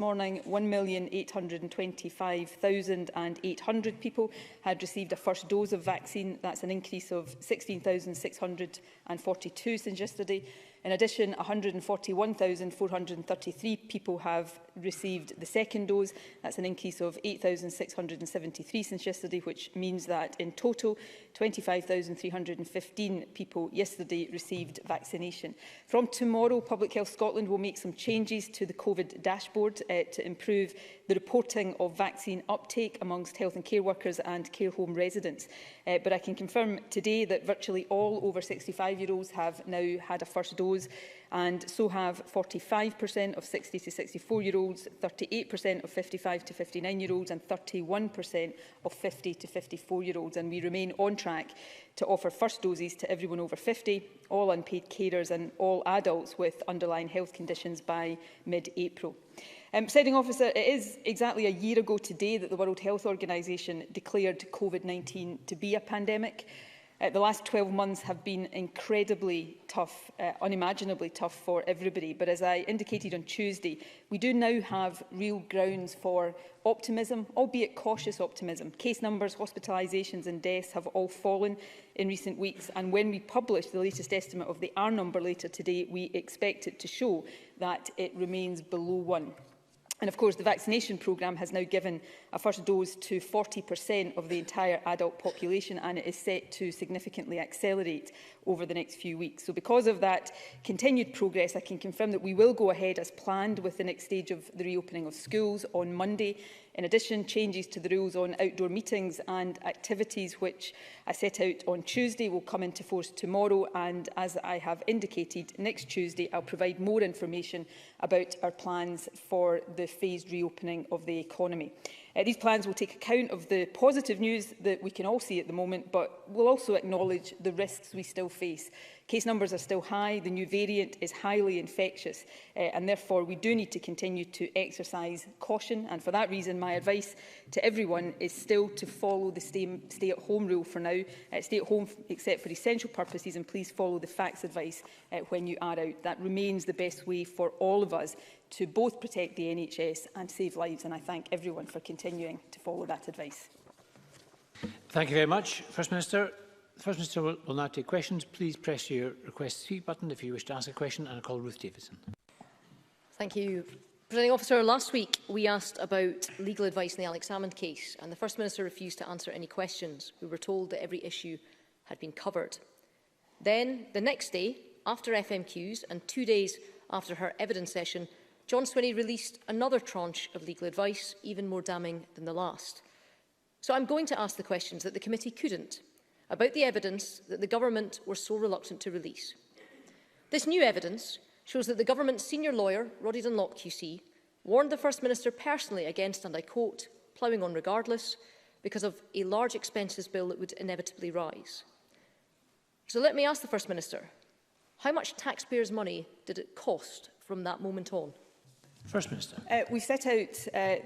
morning, 1,825,800 people had received a first dose of vaccine. That's an increase of 16,642 since yesterday. In addition, 141,433 people have received the second dose. That's an increase of 8,673 since yesterday, which means that in total, 25,315 people yesterday received vaccination. From tomorrow, Public Health Scotland will make some changes to the COVID dashboard to improve the reporting of vaccine uptake amongst health and care workers and care home residents. But I can confirm today that virtually all over 65-year-olds have now had a first dose, and so have 45% of 60 to 64-year-olds, 38% of 55 to 59-year-olds and 31% of 50 to 54-year-olds. And we remain on track to offer first doses to everyone over 50, all unpaid carers and all adults with underlying health conditions by mid-April. Presiding Officer, it is exactly a year ago today that the World Health Organization declared COVID-19 to be a pandemic. The last 12 months have been incredibly tough, unimaginably tough for everybody. But as I indicated on Tuesday, we do now have real grounds for optimism, albeit cautious optimism. Case numbers, hospitalisations and deaths have all fallen in recent weeks. And when we publish the latest estimate of the R number later today, we expect it to show that it remains below 1. And of course, the vaccination programme has now given a first dose to 40% of the entire adult population, and it is set to significantly accelerate over the next few weeks. So because of that continued progress, I can confirm that we will go ahead as planned with the next stage of the reopening of schools on Monday. In addition, changes to the rules on outdoor meetings and activities, which I set out on Tuesday, will come into force tomorrow. And as I have indicated, next Tuesday I'll provide more information about our plans for the phased reopening of the economy. These plans will take account of the positive news that we can all see at the moment, but will also acknowledge the risks we still face. Case numbers are still high, the new variant is highly infectious, and therefore we do need to continue to exercise caution. And for that reason, my advice to everyone is still to follow the stay-at-home rule for now. Stay at home except for essential purposes, and please follow the facts advice when you are out. That remains the best way for all of us to both protect the NHS and save lives, and I thank everyone for continuing to follow that advice. Thank you very much. First Minister. The First Minister will now take questions. Please press your request to speak button if you wish to ask a question, and I call Ruth Davidson. Thank you. Presiding Officer, last week we asked about legal advice in the Alex Salmond case, and the First Minister refused to answer any questions. We were told that every issue had been covered. Then, the next day, after FMQs and 2 days after her evidence session, John Swinney released another tranche of legal advice, even more damning than the last. So I'm going to ask the questions that the committee couldn't, about the evidence that the government were so reluctant to release. This new evidence shows that the government's senior lawyer, Roddy Dunlop QC, warned the First Minister personally against, and I quote, ploughing on regardless, because of a large expenses bill that would inevitably rise. So let me ask the First Minister, how much taxpayers' money did it cost from that moment on? First Minister. We've set out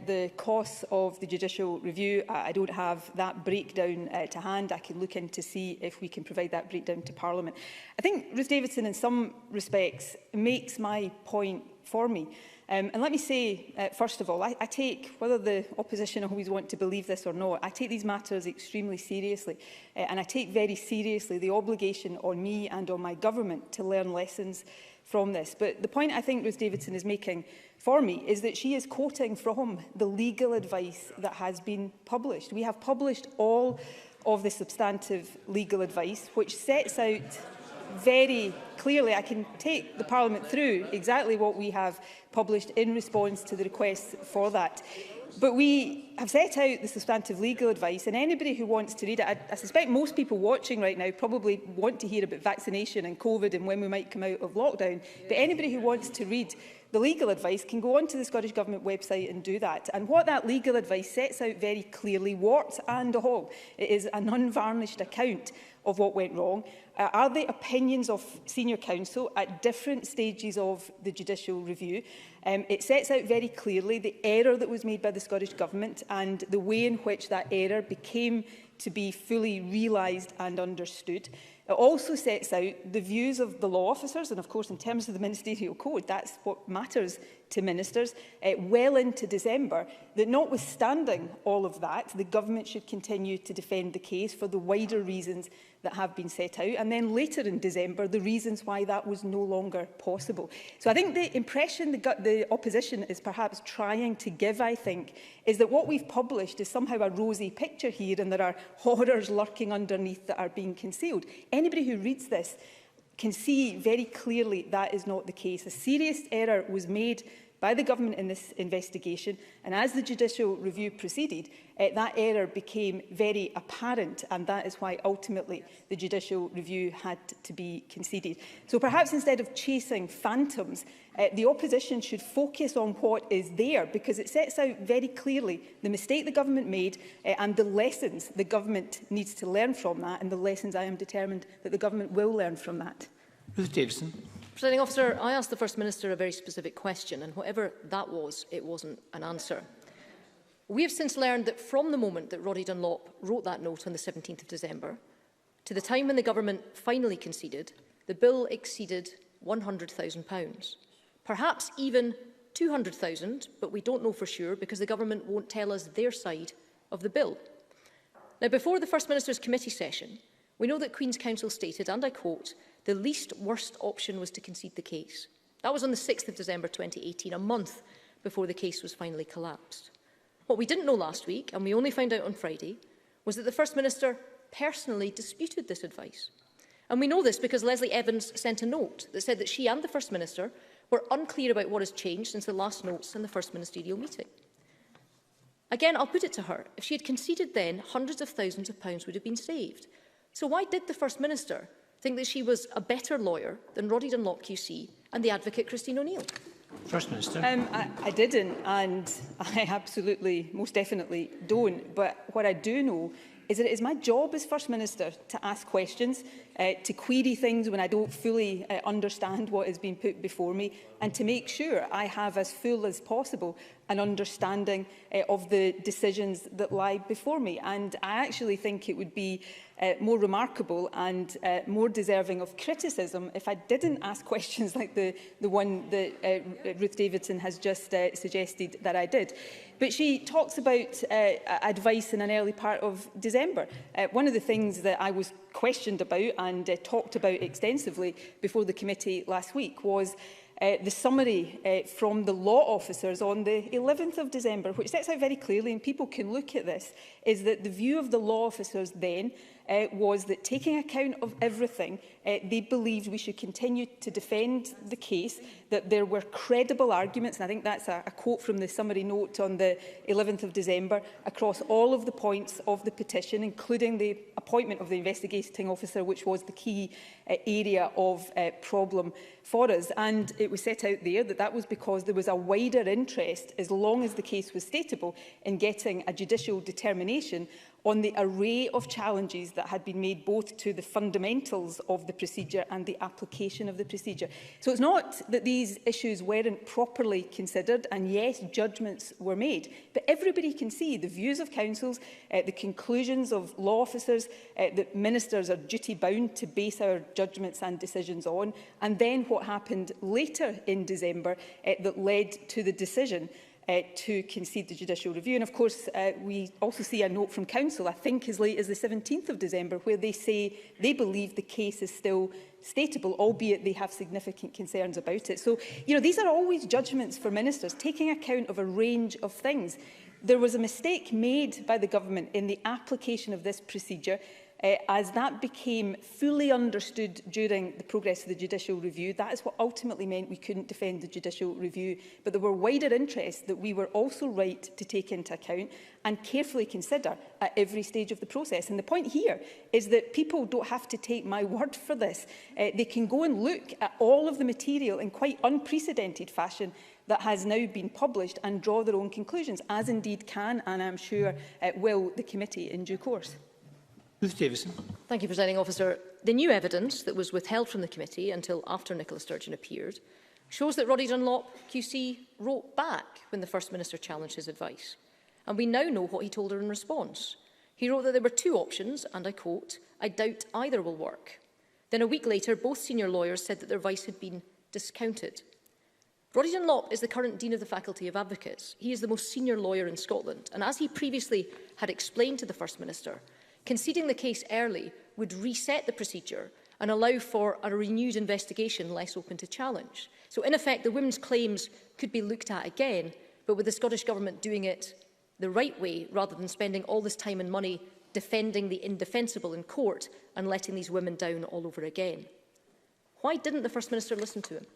the costs of the judicial review. I don't have that breakdown to hand. I can look in to see if we can provide that breakdown to Parliament. I think Ruth Davidson, in some respects, makes my point for me. And let me say, first of all, I take, whether the opposition always want to believe this or not, I take these matters extremely seriously. And I take very seriously the obligation on me and on my government to learn lessons from this. But the point I think Ruth Davidson is making for me is that she is quoting from the legal advice that has been published. We have published all of the substantive legal advice, which sets out very clearly, I can take the Parliament through exactly what we have published in response to the requests for that. But we have set out the substantive legal advice, and anybody who wants to read it, I suspect most people watching right now probably want to hear about vaccination and COVID and when we might come out of lockdown. But anybody who wants to read the legal advice can go onto the Scottish Government website and do that. And what that legal advice sets out very clearly, warts and all, it is an unvarnished account of what went wrong. are the opinions of senior counsel at different stages of the judicial review. It sets out very clearly the error that was made by the Scottish Government and the way in which that error became to be fully realised and understood. It also sets out the views of the law officers, and of course in terms of the ministerial code, that's what matters to ministers, well into December, that notwithstanding all of that, the government should continue to defend the case for the wider reasons that have been set out, and then later in December, the reasons why that was no longer possible. So I think the impression the opposition is perhaps trying to give, is that what we've published is somehow a rosy picture here and there are horrors lurking underneath that are being concealed. Anybody who reads this can see very clearly that is not the case. A serious error was made by the government in this investigation, and as the judicial review proceeded, that error became very apparent, and that is why ultimately the judicial review had to be conceded. So perhaps instead of chasing phantoms, the opposition should focus on what is there, because it sets out very clearly the mistake the government made and the lessons the government needs to learn from that, and the lessons I am determined that the government will learn from that. Ruth Davidson. Presiding Officer, I asked the First Minister a very specific question, and whatever that was, it wasn't an answer. We have since learned that from the moment that Roddy Dunlop wrote that note on the 17th of December, to the time when the government finally conceded, the bill exceeded £100,000. Perhaps even £200,000, but we don't know for sure because the government won't tell us their side of the bill. Now, before the First Minister's committee session, we know that Queen's Counsel stated, and I quote, "The least worst option was to concede the case." That was on the 6th of December 2018, a month before the case was finally collapsed. What we didn't know last week, and we only found out on Friday, was that the First Minister personally disputed this advice. And we know this because Leslie Evans sent a note that said that she and the First Minister were unclear about what has changed since the last notes in the First Ministerial meeting. Again, I'll put it to her, if she had conceded then, hundreds of thousands of pounds would have been saved. So why did the First Minister think that she was a better lawyer than Roddy Dunlop QC and the advocate Christine O'Neill? First Minister. I didn't, and I absolutely, most definitely don't. But what I do know is that it is my job as First Minister to ask questions, to query things when I don't fully understand what is being put before me, and to make sure I have as full as possible an understanding of the decisions that lie before me. And I actually think it would be more remarkable and more deserving of criticism if I didn't ask questions like the one that Ruth Davidson has just suggested that I did. But she talks about advice in an early part of December. One of the things that I was questioned about and talked about extensively before the committee last week was the summary from the law officers on the 11th of December, which sets out very clearly, and people can look at this, is that the view of the law officers then was that, taking account of everything, they believed we should continue to defend the case, that there were credible arguments, and I think that's a quote from the summary note on the 11th of December, across all of the points of the petition, including the appointment of the investigating officer, which was the key area of problem for us. And it was set out there that that was because there was a wider interest, as long as the case was stateable, in getting a judicial determination on the array of challenges that had been made both to the fundamentals of the procedure and the application of the procedure. So it's not that these issues weren't properly considered, and yes, judgments were made, but everybody can see the views of councils, the conclusions of law officers, that ministers are duty-bound to base our judgments and decisions on, and then what happened later in December that led to the decision to concede the judicial review. And of course, we also see a note from Council, I think as late as the 17th of December, where they say they believe the case is still stateable, albeit they have significant concerns about it. So, these are always judgments for ministers, taking account of a range of things. There was a mistake made by the government in the application of this procedure. As that became fully understood during the progress of the judicial review, that is what ultimately meant we couldn't defend the judicial review. But there were wider interests that we were also right to take into account and carefully consider at every stage of the process. And the point here is that people don't have to take my word for this. They can go and look at all of the material in quite unprecedented fashion that has now been published and draw their own conclusions, as indeed can, and I'm sure will, the committee in due course. Ruth Davidson. Thank you, Presiding Officer. the new evidence that was withheld from the committee until after Nicola Sturgeon appeared shows that Roddy Dunlop QC wrote back when the First Minister challenged his advice. And we now know what he told her in response. He wrote that there were two options, and I quote, "I doubt either will work." Then a week later, both senior lawyers said that their advice had been discounted. Roddy Dunlop is the current Dean of the Faculty of Advocates. He is the most senior lawyer in Scotland, and as he previously had explained to the First Minister, conceding the case early would reset the procedure and allow for a renewed investigation less open to challenge. So in effect, the women's claims could be looked at again, but with the Scottish Government doing it the right way rather than spending all this time and money defending the indefensible in court and letting these women down all over again. Why didn't the First Minister listen to him?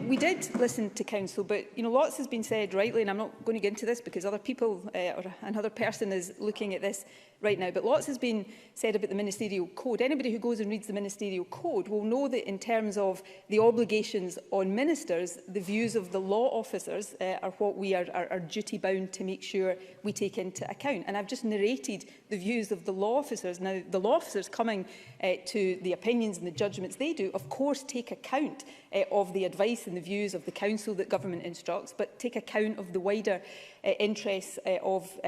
We did listen to council, but lots has been said rightly, and I'm not going to get into this because other people or another person is looking at this right now, but lots has been said about the ministerial code. Anybody who goes and reads the ministerial code will know that in terms of the obligations on ministers, the views of the law officers are what we are duty bound to make sure we take into account. And I've just narrated the views of the law officers. Now, the law officers coming to the opinions and the judgments they do, of course, take account of the advice and the views of the council that government instructs, but take account of the wider interests of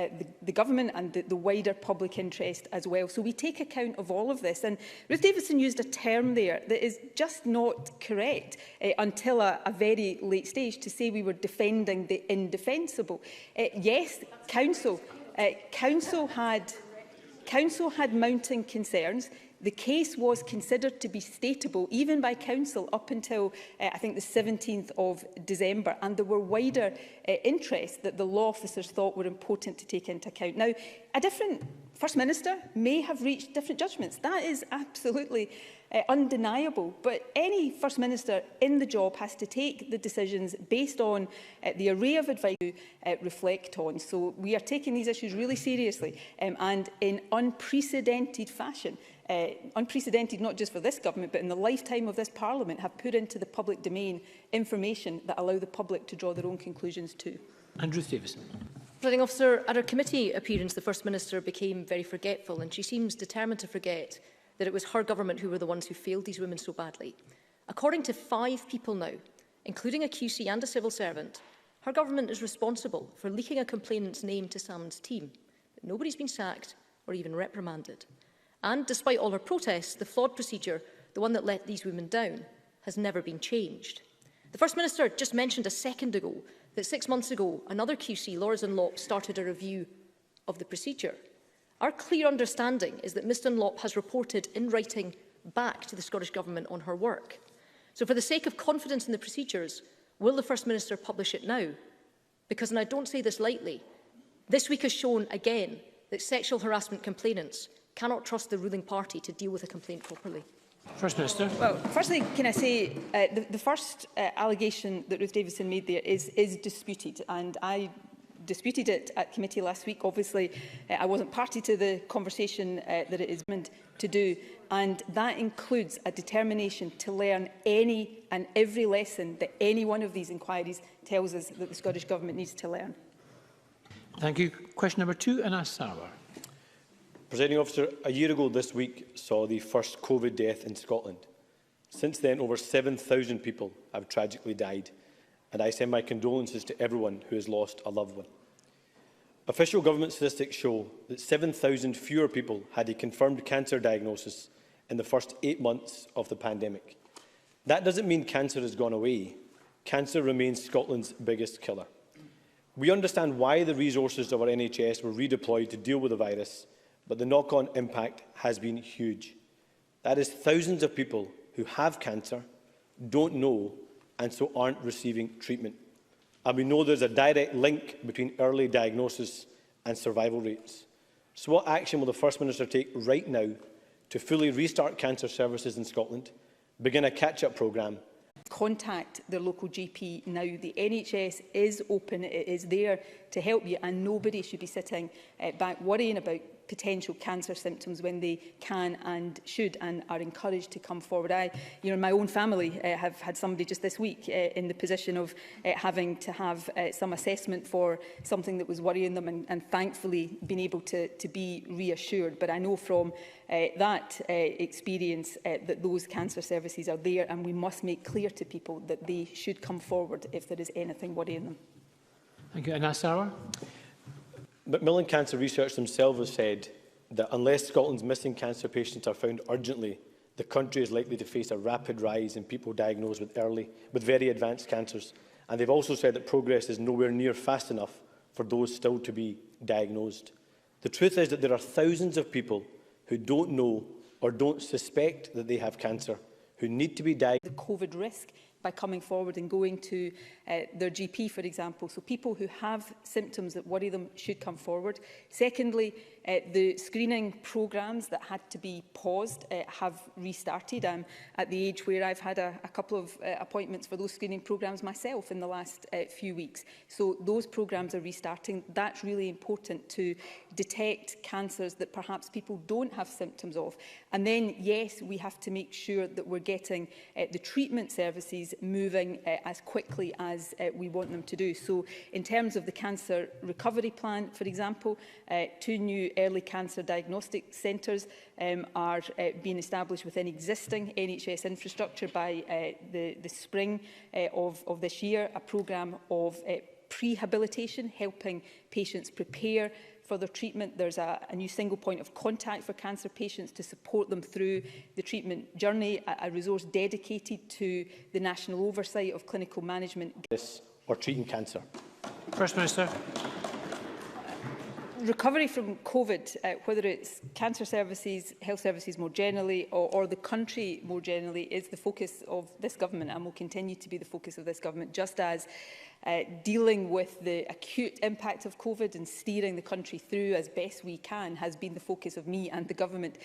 the government and the wider public interest as well. So we take account of all of this. And Ruth Davidson used a term there that is just not correct until a very late stage, to say we were defending the indefensible. Yes, council had mounting concerns. The case was considered to be stateable, even by council, up until, I think, the 17th of December. And there were wider interests that the law officers thought were important to take into account. Now, a different First Minister may have reached different judgments. That is absolutely undeniable. But any First Minister in the job has to take the decisions based on the array of advice to reflect on. So we are taking these issues really seriously and in unprecedented fashion. Unprecedented not just for this government, but in the lifetime of this Parliament, have put into the public domain information that allow the public to draw their own conclusions too. And Ruth Davidson. Presiding Officer, at her committee appearance, the First Minister became very forgetful, and she seems determined to forget that it was her government who were the ones who failed these women so badly. According to 5 people now, including a QC and a civil servant, her government is responsible for leaking a complainant's name to Salmon's team. But nobody's been sacked or even reprimanded. And despite all her protests, the flawed procedure, the one that let these women down, has never been changed. The First Minister just mentioned a second ago that 6 months ago, another QC, Laura Dunlop, started a review of the procedure. Our clear understanding is that Ms Dunlop has reported in writing back to the Scottish Government on her work. So for the sake of confidence in the procedures, will the First Minister publish it now? Because, and I don't say this lightly, this week has shown again that sexual harassment complainants cannot trust the ruling party to deal with a complaint properly. First Minister. Well, firstly, can I say the first allegation that Ruth Davidson made there is disputed, and I disputed it at committee last week. Obviously, I wasn't party to the conversation that it is meant to do, and that includes a determination to learn any and every lesson that any one of these inquiries tells us that the Scottish Government needs to learn. Thank you. Question number 2, Anas Sarwar. Presiding Officer, a year ago this week saw the first COVID death in Scotland. Since then, over 7,000 people have tragically died, and I send my condolences to everyone who has lost a loved one. Official government statistics show that 7,000 fewer people had a confirmed cancer diagnosis in the first 8 months of the pandemic. That doesn't mean cancer has gone away. Cancer remains Scotland's biggest killer. We understand why the resources of our NHS were redeployed to deal with the virus, but the knock-on impact has been huge. That is thousands of people who have cancer, don't know, and so aren't receiving treatment. And we know there's a direct link between early diagnosis and survival rates. So what action will the First Minister take right now to fully restart cancer services in Scotland, begin a catch-up programme? Contact their local GP now. The NHS is open, it is there to help you, and nobody should be sitting back worrying about potential cancer symptoms when they can and should and are encouraged to come forward. In my own family, have had somebody just this week in the position of having to have some assessment for something that was worrying them, and thankfully been able to be reassured. But I know from that experience that those cancer services are there, and we must make clear to people that they should come forward if there is anything worrying them. Thank you. Anas Sarwar. Macmillan Cancer Research themselves have said that unless Scotland's missing cancer patients are found urgently, the country is likely to face a rapid rise in people diagnosed with very advanced cancers. And they've also said that progress is nowhere near fast enough for those still to be diagnosed. The truth is that there are thousands of people who don't know or don't suspect that they have cancer, who need to be diagnosed. The COVID risk by coming forward and going to their GP, for example. So people who have symptoms that worry them should come forward. Secondly, the screening programmes that had to be paused have restarted. I'm at the age where I've had a couple of appointments for those screening programmes myself in the last few weeks. So those programmes are restarting. That's really important to detect cancers that perhaps people don't have symptoms of. And then, yes, we have to make sure that we're getting the treatment services moving as quickly as we want them to do. So in terms of the cancer recovery plan, for example, 2 new early cancer diagnostic centres are being established within existing NHS infrastructure by the spring of this year, a programme of prehabilitation, helping patients prepare for their treatment. There's a new single point of contact for cancer patients to support them through the treatment journey, a resource dedicated to the national oversight of clinical management. Or treating cancer. First Minister. Recovery from COVID, whether it's cancer services, health services more generally, or the country more generally, is the focus of this government and will continue to be the focus of this government, just as dealing with the acute impact of COVID and steering the country through as best we can has been the focus of me and the government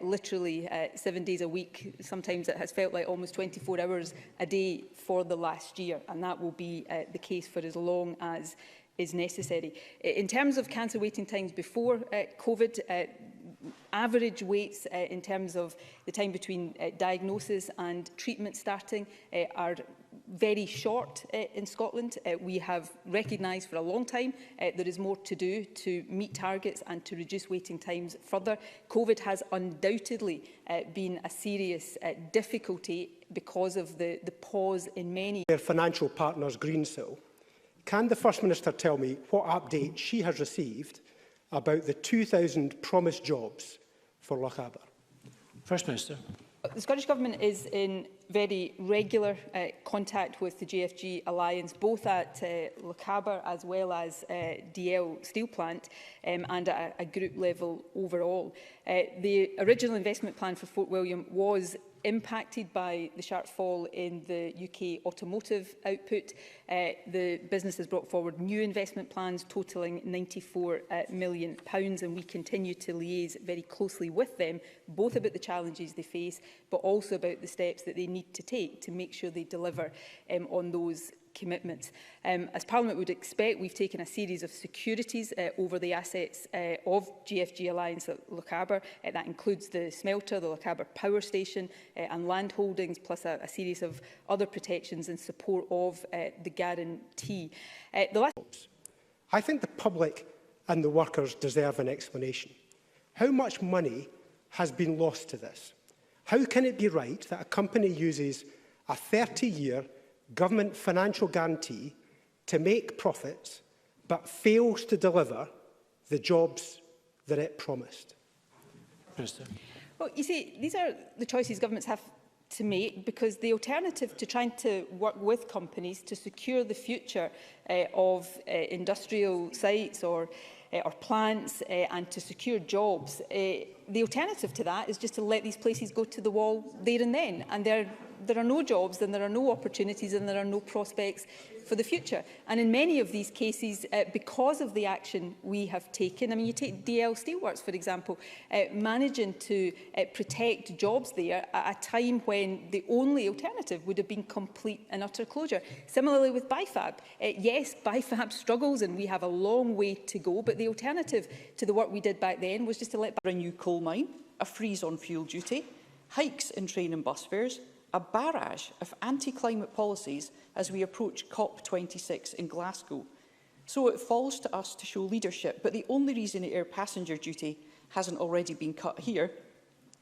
literally 7 days a week. Sometimes it has felt like almost 24 hours a day for the last year, and that will be the case for as long as is necessary. In terms of cancer waiting times before COVID, average waits in terms of the time between diagnosis and treatment starting are very short in Scotland. We have recognised for a long time there is more to do to meet targets and to reduce waiting times further. COVID has undoubtedly been a serious difficulty because of the pause in many. Their financial partners, Greensill. Can the First Minister tell me what update she has received about the 2,000 promised jobs for Lochaber? First Minister. The Scottish Government is in very regular contact with the GFG Alliance, both at Lochaber as well as DL Steel Plant and at a group level overall. The original investment plan for Fort William was impacted by the sharp fall in the UK automotive output. The business has brought forward new investment plans totalling £94 million, and we continue to liaise very closely with them, both about the challenges they face, but also about the steps that they need to take to make sure they deliver on those commitments. As Parliament would expect, we've taken a series of securities over the assets of GFG Alliance at Lochaber. That includes the smelter, the Lochaber power station and land holdings, plus a series of other protections in support of the guarantee. I think the public and the workers deserve an explanation. How much money has been lost to this? How can it be right that a company uses a 30-year government financial guarantee to make profits, but fails to deliver the jobs that it promised? Minister. Well, you see, these are the choices governments have to make, because the alternative to trying to work with companies to secure the future of industrial sites or plants and to secure jobs, the alternative to that is just to let these places go to the wall there and then. And they're there are no jobs, then there are no opportunities and there are no prospects for the future. And in many of these cases, because of the action we have taken, I mean, you take DL Steelworks, for example, managing to protect jobs there at a time when the only alternative would have been complete and utter closure. Similarly with BIFAB. Yes, BIFAB struggles and we have a long way to go, but the alternative to the work we did back then was just to let a new coal mine, a freeze on fuel duty, hikes in train and bus fares, a barrage of anti-climate policies as we approach COP26 in Glasgow. So it falls to us to show leadership, but the only reason air passenger duty hasn't already been cut here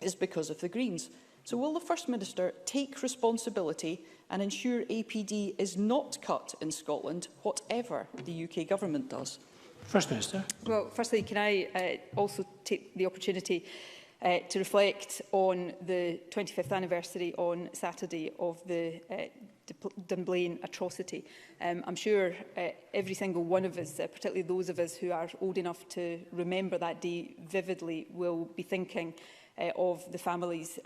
is because of the Greens. So will the First Minister take responsibility and ensure APD is not cut in Scotland, whatever the UK Government does? First Minister. Well, firstly, can I also take the opportunity to reflect on the 25th anniversary on Saturday of the Dunblane atrocity. I'm sure every single one of us, particularly those of us who are old enough to remember that day vividly, will be thinking of the families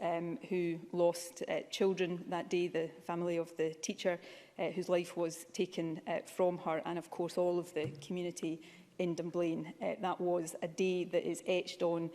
who lost children that day, the family of the teacher whose life was taken from her, and of course all of the community in Dunblane. That was a day that is etched on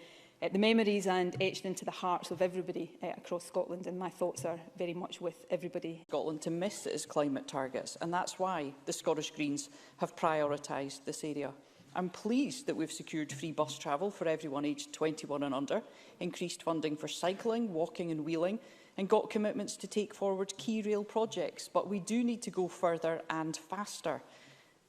the memories and etched into the hearts of everybody across Scotland, and my thoughts are very much with everybody. Scotland to miss its climate targets, and that's why the Scottish Greens have prioritised this area. I'm pleased that we've secured free bus travel for everyone aged 21 and under, increased funding for cycling, walking and wheeling, and got commitments to take forward key rail projects. But we do need to go further and faster.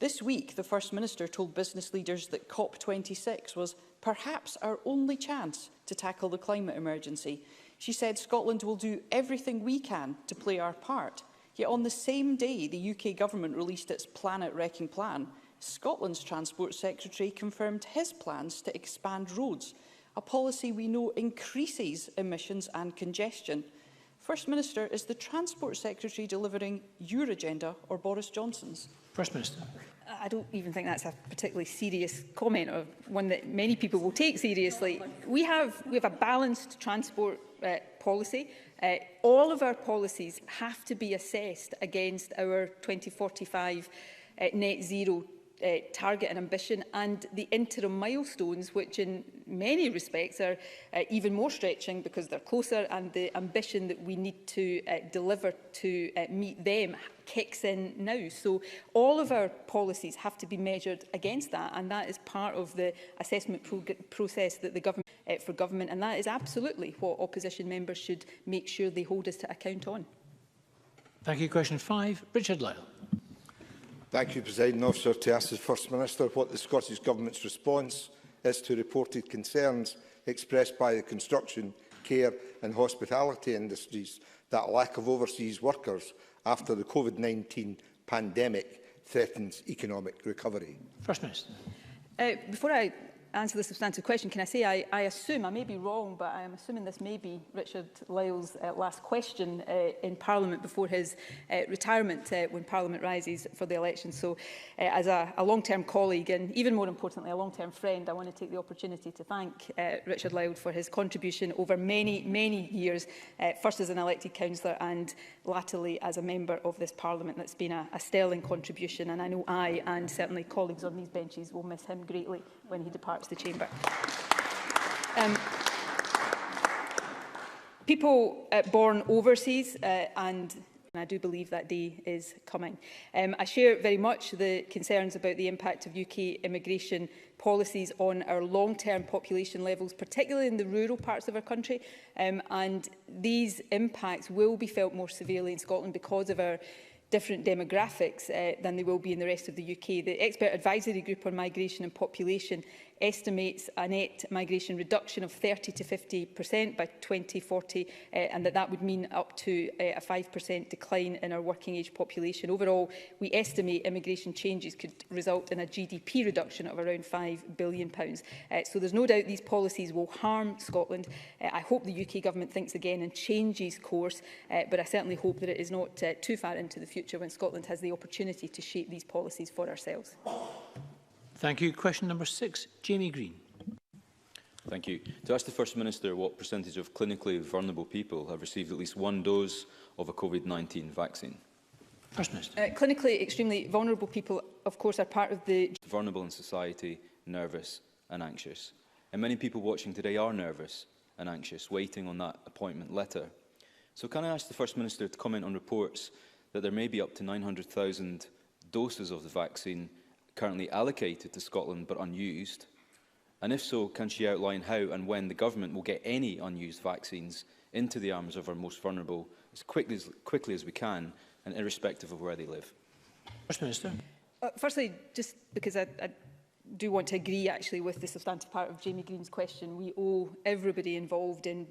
This week, the First Minister told business leaders that COP26 was perhaps our only chance to tackle the climate emergency. She said Scotland will do everything we can to play our part. Yet on the same day the UK Government released its planet-wrecking plan, Scotland's Transport Secretary confirmed his plans to expand roads, a policy we know increases emissions and congestion. First Minister, is the Transport Secretary delivering your agenda or Boris Johnson's? First Minister. I don't even think that's a particularly serious comment, or one that many people will take seriously. We have a balanced transport policy. All of our policies have to be assessed against our 2045 net zero target and ambition, and the interim milestones, which in many respects are even more stretching because they're closer, and the ambition that we need to deliver to meet them kicks in now. So all of our policies have to be measured against that, and that is part of the assessment process that the government for government, and that is absolutely what opposition members should make sure they hold us to account on. Thank you. Question 5, Richard Lyle. Thank you, Presiding Officer. To ask the First Minister what the Scottish Government's response is to reported concerns expressed by the construction, care and hospitality industries that a lack of overseas workers after the COVID-19 pandemic threatens economic recovery. First Minister. Before I answer the substantive question, can I say I assume, I may be wrong, but I am assuming this may be Richard Lyle's last question in Parliament before his retirement when Parliament rises for the election. So as a long-term colleague and even more importantly a long-term friend, I want to take the opportunity to thank Richard Lyle for his contribution over many years, first as an elected councillor and latterly as a member of this Parliament. That's been a sterling contribution, and I know I and certainly colleagues on these benches will miss him greatly when he departs the chamber. People born overseas, and I do believe that day is coming. I share very much the concerns about the impact of UK immigration policies on our long-term population levels, particularly in the rural parts of our country, and these impacts will be felt more severely in Scotland because of our different demographics than they will be in the rest of the UK. The Expert Advisory Group on Migration and Population estimates a net migration reduction of 30 to 50% by 2040, and that would mean up to a 5% decline in our working age population. Overall, we estimate immigration changes could result in a GDP reduction of around £5 billion. So there's no doubt these policies will harm Scotland. I hope the UK Government thinks again and changes course, but I certainly hope that it is not too far into the future when Scotland has the opportunity to shape these policies for ourselves. Thank you. Question number 6, Jamie Green. Thank you. To ask the First Minister what percentage of clinically vulnerable people have received at least one dose of a COVID-19 vaccine. First Minister. Clinically extremely vulnerable people, of course, are part of the... Vulnerable in society, nervous and anxious. And many people watching today are nervous and anxious, waiting on that appointment letter. So can I ask the First Minister to comment on reports that there may be up to 900,000 doses of the vaccine currently allocated to Scotland but unused? And if so, can she outline how and when the government will get any unused vaccines into the arms of our most vulnerable as quickly as we can, and irrespective of where they live? First Minister. Firstly, just because I do want to agree actually with the substantive part of Jamie Green's question, we owe everybody involved in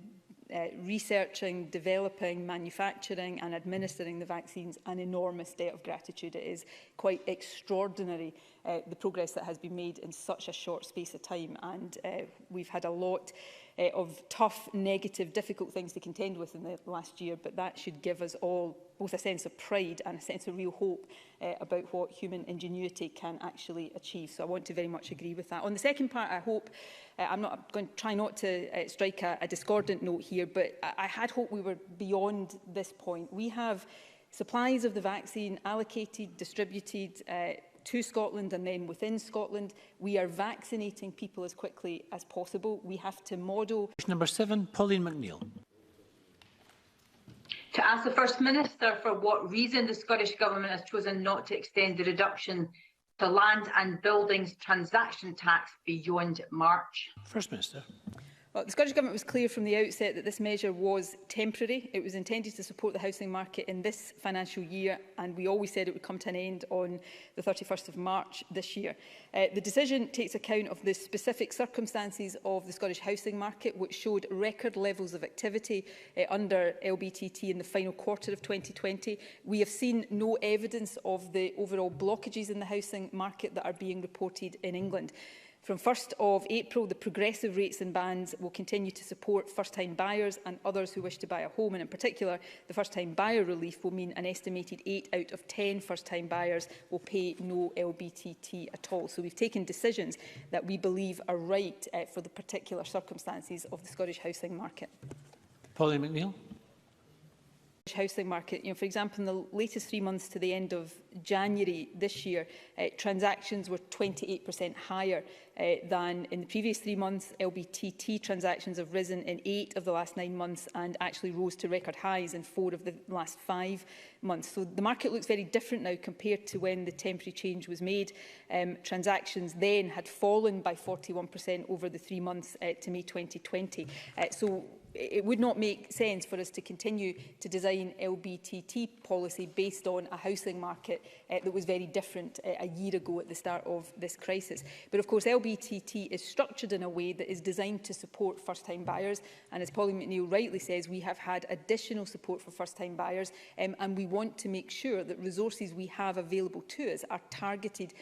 researching, developing, manufacturing and administering the vaccines an enormous debt of gratitude. It is quite extraordinary the progress that has been made in such a short space of time, and we've had a lot of tough, negative, difficult things to contend with in the last year, but that should give us all both a sense of pride and a sense of real hope about what human ingenuity can actually achieve. So I want to very much agree with that. On the second part, I hope, I'm going to try not to strike a discordant note here, but I had hoped we were beyond this point. We have supplies of the vaccine allocated, distributed to Scotland and then within Scotland. We are vaccinating people as quickly as possible. We have to model... Number 7, Pauline McNeill. To ask the First Minister for what reason the Scottish Government has chosen not to extend the reduction to land and buildings transaction tax beyond March. First Minister. Well, the Scottish Government was clear from the outset that this measure was temporary. It was intended to support the housing market in this financial year, and we always said it would come to an end on the 31st of March this year. The decision takes account of the specific circumstances of the Scottish housing market, which showed record levels of activity under LBTT in the final quarter of 2020. We have seen no evidence of the overall blockages in the housing market that are being reported in England. From 1st of April, the progressive rates and bands will continue to support first-time buyers and others who wish to buy a home. And in particular, the first-time buyer relief will mean an estimated 8 out of 10 first-time buyers will pay no LBTT at all. So we've taken decisions that we believe are right for the particular circumstances of the Scottish housing market. Pauline McNeill. Housing market. For example, in the latest 3 months to the end of January this year, transactions were 28% higher than in the previous 3 months. LBTT transactions have risen in 8 of the last 9 months and actually rose to record highs in 4 of the last 5 months. So the market looks very different now compared to when the temporary change was made. Transactions then had fallen by 41% over the 3 months to May 2020. So it would not make sense for us to continue to design LBTT policy based on a housing market that was very different a year ago at the start of this crisis. But of course, LBTT is structured in a way that is designed to support first-time buyers. And as Pauline McNeill rightly says, we have had additional support for first-time buyers, and we want to make sure that resources we have available to us are targeted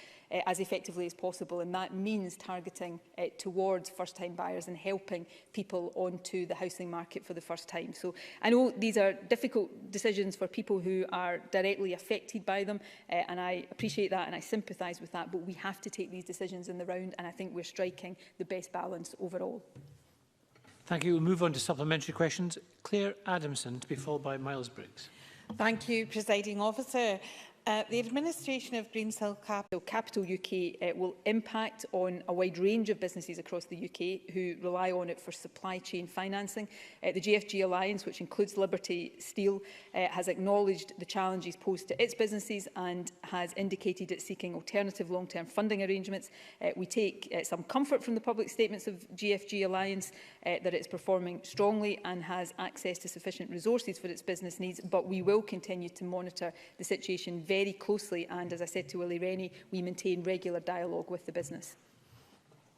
as effectively as possible, and that means targeting towards first-time buyers and helping people onto the housing market for the first time. So I know these are difficult decisions for people who are directly affected by them, and I appreciate that and I sympathise with that, but we have to take these decisions in the round, and I think we're striking the best balance overall. Thank you. We'll move on to supplementary questions. Claire Adamson, to be followed by Miles Briggs. Thank you, Presiding Officer. The administration of Greensill Capital UK will impact on a wide range of businesses across the UK who rely on it for supply chain financing. The GFG Alliance, which includes Liberty Steel, has acknowledged the challenges posed to its businesses and has indicated it's seeking alternative long-term funding arrangements. We take some comfort from the public statements of GFG Alliance that it's performing strongly and has access to sufficient resources for its business needs, but we will continue to monitor the situation very closely, and as I said to Willie Rennie, we maintain regular dialogue with the business.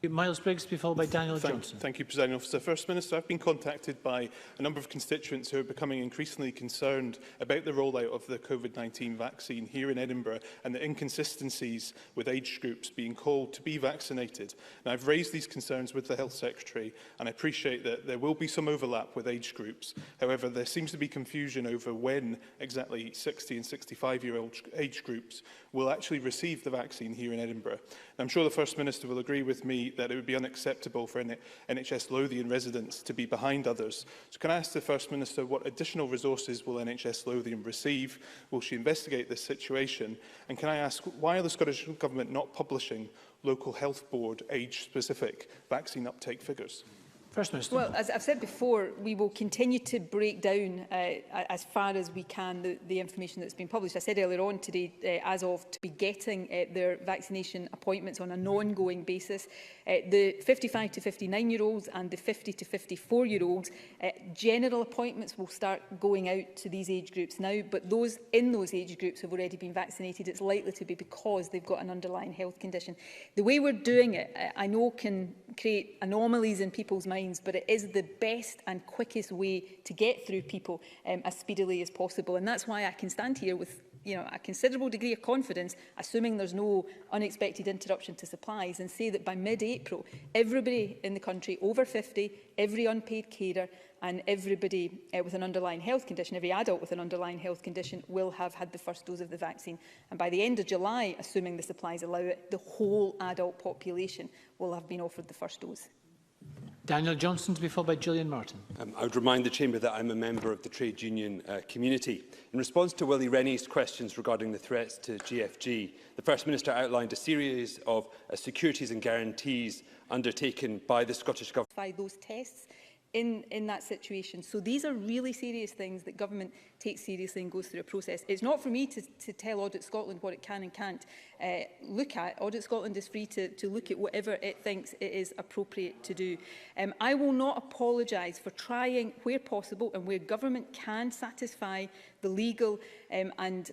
Miles Briggs, to be followed by Daniel Johnson. Thank you, Presiding Officer. First Minister, I've been contacted by a number of constituents who are becoming increasingly concerned about the rollout of the COVID-19 vaccine here in Edinburgh and the inconsistencies with age groups being called to be vaccinated. Now, I've raised these concerns with the Health Secretary, and I appreciate that there will be some overlap with age groups. However, there seems to be confusion over when exactly 60 and 65-year-old age groups will actually receive the vaccine here in Edinburgh. And I'm sure the First Minister will agree with me state that it would be unacceptable for NHS Lothian residents to be behind others. So can I ask the First Minister what additional resources will NHS Lothian receive? Will she investigate this situation? And can I ask, why are the Scottish Government not publishing local health board age-specific vaccine uptake figures? First Minister. Well, as I've said before, we will continue to break down as far as we can the information that's been published. I said earlier on today, as of to be getting their vaccination appointments on an ongoing basis. The 55 to 59-year-olds and the 50 to 54-year-olds, general appointments will start going out to these age groups now, but those in those age groups have already been vaccinated. It's likely to be because they've got an underlying health condition. The way we're doing it, I know can create anomalies in people's minds, but it is the best and quickest way to get through people as speedily as possible. And that's why I can stand here with a considerable degree of confidence, assuming there's no unexpected interruption to supplies, and say that by mid-April, everybody in the country over 50, every unpaid carer and everybody with an underlying health condition, every adult with an underlying health condition will have had the first dose of the vaccine. And by the end of July, assuming the supplies allow it, the whole adult population will have been offered the first dose. Daniel Johnson to be followed by Gillian Martin. I would remind the Chamber that I'm a member of the trade union community. In response to Willie Rennie's questions regarding the threats to GFG, the First Minister outlined a series of securities and guarantees undertaken by the Scottish Government. Those tests in that situation. So these are really serious things that government takes seriously and goes through a process. It's not for me to tell Audit Scotland what it can and can't look at. Audit Scotland is free to look at whatever it thinks it is appropriate to do. I will not apologise for trying, where possible and where government can satisfy the legal and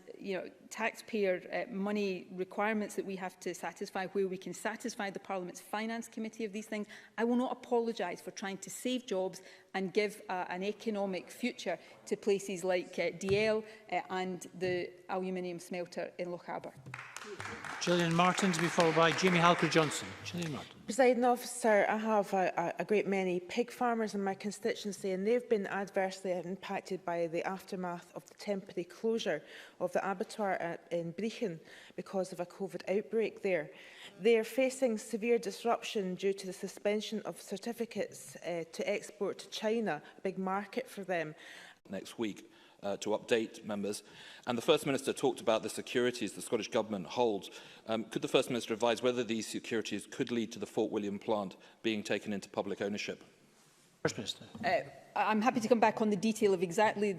taxpayer money requirements that we have to satisfy, where we can satisfy the Parliament's Finance Committee of these things. I will not apologise for trying to save jobs and give an economic future to places like DL and the aluminium smelter in Lochaber. Gillian Martin to be followed by Jamie Halker-Johnson. Gillian Martin. Presiding Officer, I have a great many pig farmers in my constituency, and they've been adversely impacted by the aftermath of the temporary closure of the abattoir in Brechin because of a COVID outbreak there. They are facing severe disruption due to the suspension of certificates to export to China, a big market for them. Next week to update members. And the First Minister talked about the securities the Scottish Government holds. Could the First Minister advise whether these securities could lead to the Fort William plant being taken into public ownership? First Minister. I'm happy to come back on the detail of exactly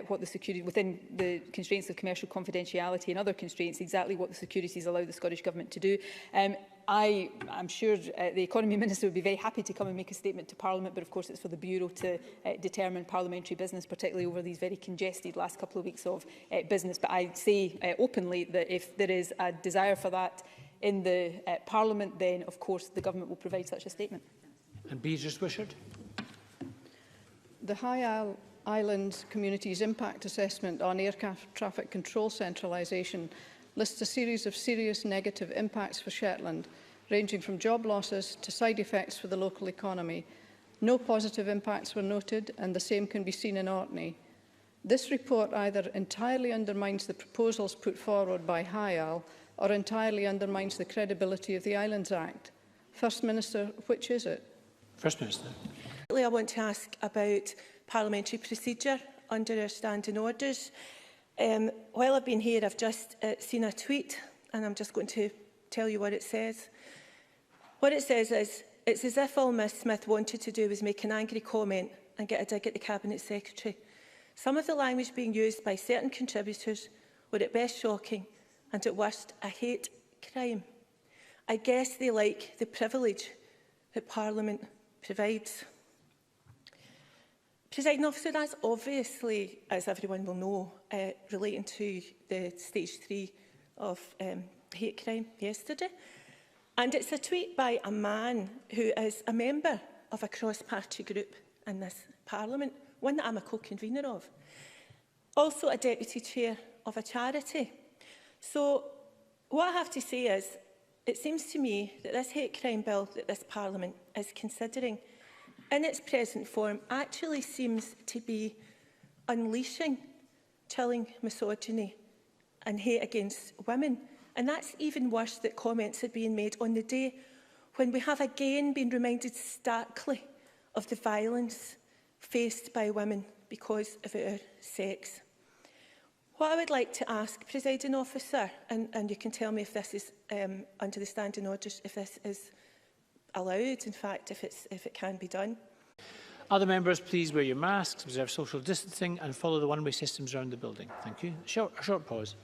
what the security, within the constraints of commercial confidentiality and other constraints, exactly what the securities allow the Scottish Government to do. I'm sure the Economy Minister would be very happy to come and make a statement to Parliament, but of course it's for the Bureau to determine parliamentary business, particularly over these very congested last couple of weeks of business. But I say openly that if there is a desire for that in the Parliament, then of course the Government will provide such a statement. And Beatrice Wishart. The High Isle Islands Community's Impact Assessment on Air Traffic Control Centralisation lists a series of serious negative impacts for Shetland, ranging from job losses to side effects for the local economy. No positive impacts were noted, and the same can be seen in Orkney. This report either entirely undermines the proposals put forward by High Isle or entirely undermines the credibility of the Islands Act. First Minister, which is it? First Minister. I want to ask about parliamentary procedure under our standing orders. While I've been here, I've just seen a tweet, and I'm just going to tell you what it says. What it says is, it's as if all Ms Smith wanted to do was make an angry comment and get a dig at the Cabinet Secretary. Some of the language being used by certain contributors were at best shocking and at worst a hate crime. I guess they like the privilege that Parliament provides. Presiding Officer, that's obviously, as everyone will know, relating to the stage 3 of hate crime yesterday. And it's a tweet by a man who is a member of a cross-party group in this Parliament, one that I'm a co-convener of. Also a deputy chair of a charity. So what I have to say is, it seems to me that this hate crime bill that this Parliament is considering in its present form actually seems to be unleashing chilling misogyny and hate against women. And that's even worse that comments are being made on the day when we have again been reminded starkly of the violence faced by women because of our sex. What I would like to ask, Presiding Officer, and you can tell me if this is under the standing orders, if this is allowed, in fact, if it can be done. Other members, please wear your masks, observe social distancing and follow the one-way systems around the building. Thank you. A short pause.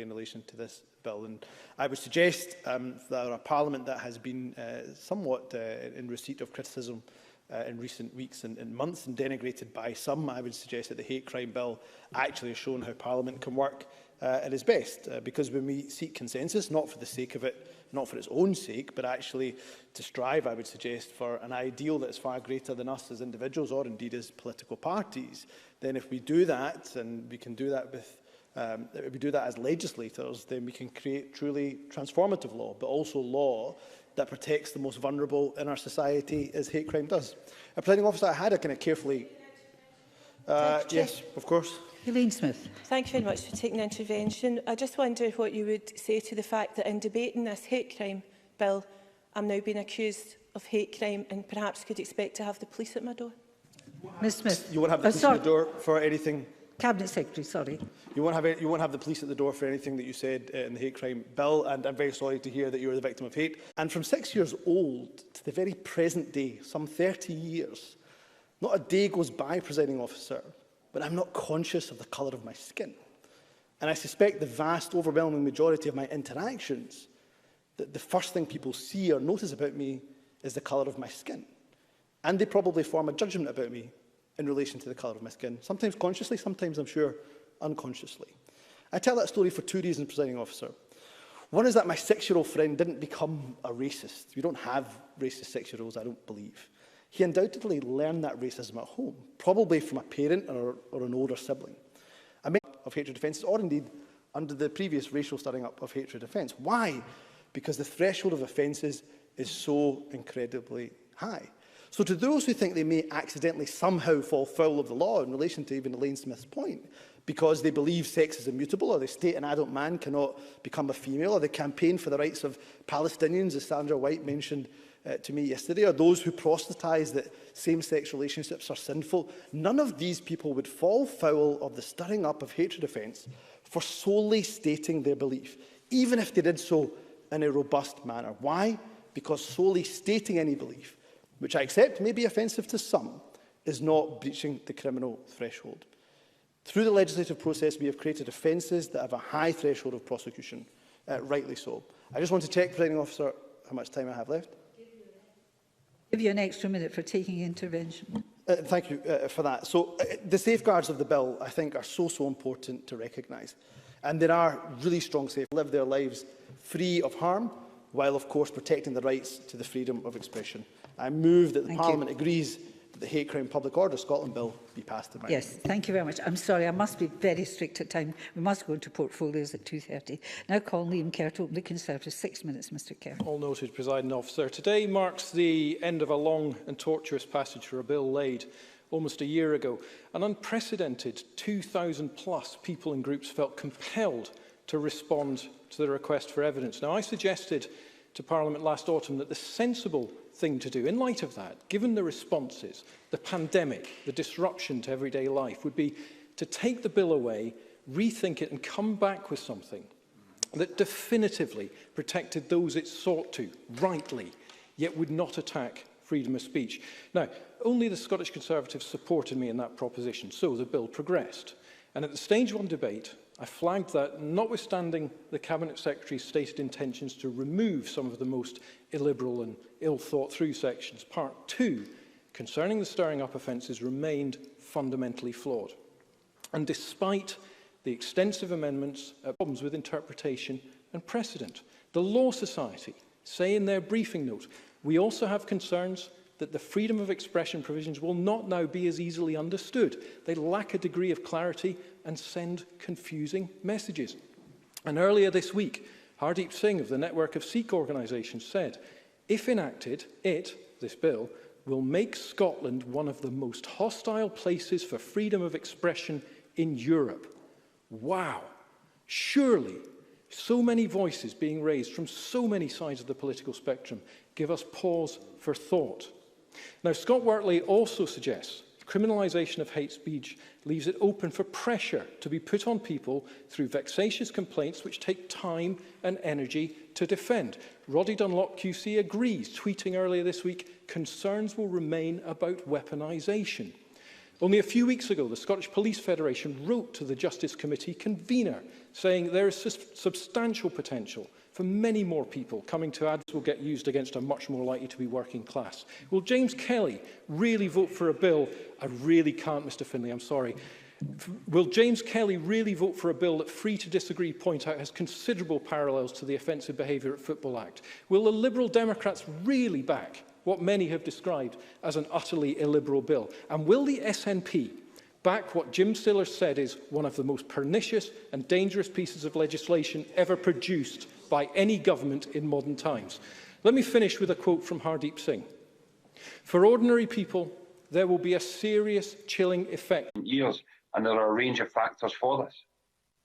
in relation to this bill, and I would suggest that a Parliament that has been somewhat in receipt of criticism in recent weeks and months and denigrated by some, I would suggest that the hate crime bill actually has shown how Parliament can work at its best, because when we seek consensus, not for the sake of it, not for its own sake, but actually to strive, I would suggest, for an ideal that is far greater than us as individuals or indeed as political parties, then if we do that, and we can do that with if we do that as legislators, then we can create truly transformative law, but also law that protects the most vulnerable in our society, as hate crime does. Presiding Officer, I had a kind of carefully... yes, of course. Elaine Smith. Thank you very much for taking the intervention. I just wonder what you would say to the fact that in debating this hate crime bill, I'm now being accused of hate crime and perhaps could expect to have the police at my door. Ms Smith. You won't have the police at the door for anything... Cabinet Secretary, sorry. You won't have the police at the door for anything that you said in the hate crime bill, and I'm very sorry to hear that you were the victim of hate. And from 6 years old to the very present day, some 30 years, not a day goes by, Presiding Officer, but I'm not conscious of the colour of my skin. And I suspect the vast, overwhelming majority of my interactions, that the first thing people see or notice about me is the colour of my skin. And they probably form a judgment about me in relation to the colour of my skin, sometimes consciously, sometimes, I'm sure, unconsciously. I tell that story for two reasons, Presiding Officer. One is that my 6-year-old friend didn't become a racist. We don't have racist 6-year-olds, I don't believe. He undoubtedly learned that racism at home, probably from a parent or an older sibling. I make of hatred offences, or indeed under the previous racial stirring up of hatred offence. Why? Because the threshold of offences is so incredibly high. So to those who think they may accidentally somehow fall foul of the law in relation to even Elaine Smith's point, because they believe sex is immutable, or they state an adult man cannot become a female, or they campaign for the rights of Palestinians, as Sandra White mentioned to me yesterday, or those who proselytise that same-sex relationships are sinful, none of these people would fall foul of the stirring up of hatred offence for solely stating their belief, even if they did so in a robust manner. Why? Because solely stating any belief, which I accept may be offensive to some, is not breaching the criminal threshold. Through the legislative process, we have created offences that have a high threshold of prosecution, rightly so. I just want to check, Presiding Officer, how much time I have left. Give you an extra minute for taking intervention. Thank you for that. So the safeguards of the bill, I think, are so important to recognise. And there are really strong safeguards to live their lives free of harm, while, of course, protecting the rights to the freedom of expression. I move that the Parliament agrees that the Hate Crime Public Order Scotland Bill be passed tonight. Yes, thank you very much. I'm sorry, I must be very strict at time. We must go into portfolios at 2:30. Now call Liam Kerr to open the Conservative. 6 minutes, Mr Kerr. All noted, Presiding Officer. Today marks the end of a long and tortuous passage for a bill laid almost a year ago. An unprecedented 2,000+ people and groups felt compelled to respond to the request for evidence. Now, I suggested to Parliament last autumn that the sensible thing to do, in light of that, given the responses, the pandemic, the disruption to everyday life, would be to take the bill away, rethink it and come back with something that definitively protected those it sought to, rightly, yet would not attack freedom of speech. Now, only the Scottish Conservatives supported me in that proposition, so the bill progressed. And at the stage 1 debate, I flagged that, notwithstanding the Cabinet Secretary's stated intentions to remove some of the most illiberal and ill-thought-through sections, Part 2, concerning the stirring up offences, remained fundamentally flawed. And despite the extensive amendments, problems with interpretation and precedent, the Law Society say in their briefing note, we also have concerns that the freedom of expression provisions will not now be as easily understood. They lack a degree of clarity and send confusing messages. And earlier this week, Hardeep Singh of the network of Sikh organisations said, if enacted, this bill, will make Scotland one of the most hostile places for freedom of expression in Europe. Wow! Surely, so many voices being raised from so many sides of the political spectrum give us pause for thought. Now, Scott Wortley also suggests criminalisation of hate speech leaves it open for pressure to be put on people through vexatious complaints which take time and energy to defend. Roddy Dunlop QC agrees, tweeting earlier this week, concerns will remain about weaponisation. Only a few weeks ago, the Scottish Police Federation wrote to the Justice Committee convener saying there is substantial potential for many more people coming to ads will get used against a much more likely to be working class. Will James Kelly really vote for a bill? I really can't, Mr Finlay, I'm sorry. Will James Kelly really vote for a bill that Free to Disagree point out has considerable parallels to the Offensive Behaviour at Football Act? Will the Liberal Democrats really back what many have described as an utterly illiberal bill? And will the SNP back what Jim Siller said is one of the most pernicious and dangerous pieces of legislation ever produced by any government in modern times? Let me finish with a quote from Hardeep Singh. For ordinary people, there will be a serious chilling effect. Years, and there are a range of factors for this.